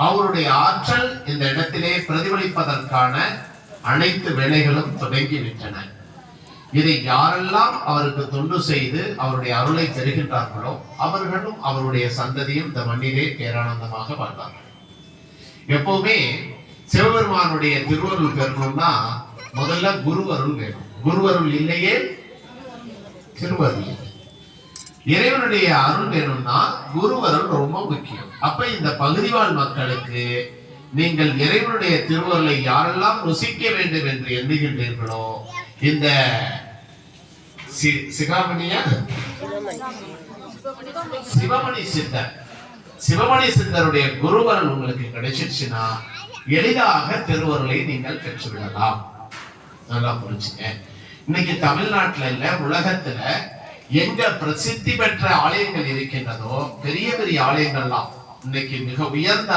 அவருடைய ஆற்றல் இந்த இடத்திலே பிரதிபலிப்பதற்கான அனைத்து வேலைகளும் தொடங்கிவிட்டன. இதை யாரெல்லாம் அவருக்கு தொண்டு செய்து அவருடைய அருளை பெறுகின்றார்களோ அவர்களும் அவருடைய சந்ததியும் இந்த மண்ணிலே பேரானந்தமாக வாழ்ந்தார்கள். எப்பவுமே சிவபெருமானுடைய திருவருள் பெறணும்னா முதல்ல குருவருள் வேணும். குருவருள் இல்லையே திருவருள். இறைவனுடைய அருள் வேணும்னா குருவருள் ரொம்ப முக்கியம். அப்ப இந்த பகுதிவாழ் மக்களுக்கு நீங்கள் இறைவனுடைய திருவருளை யாரெல்லாம் ருசிக்க வேண்டும் என்று எண்ணுகின்றீர்களோ இந்த சிவமணி சித்தருடைய குருவருள் உங்களுக்கு கிடைச்சிருச்சுன்னா எளிதாக திருவருளை நீங்கள் பெற்றுவிடலாம். நல்லா புரிஞ்சுங்க. இன்னைக்கு தமிழ்நாட்டுல இல்ல உலகத்துல எங்க பிரசித்தி பெற்ற ஆலயங்கள் இருக்கின்றதோ பெரிய பெரிய ஆலயங்கள்லாம் இன்னைக்கு மிக உயர்ந்த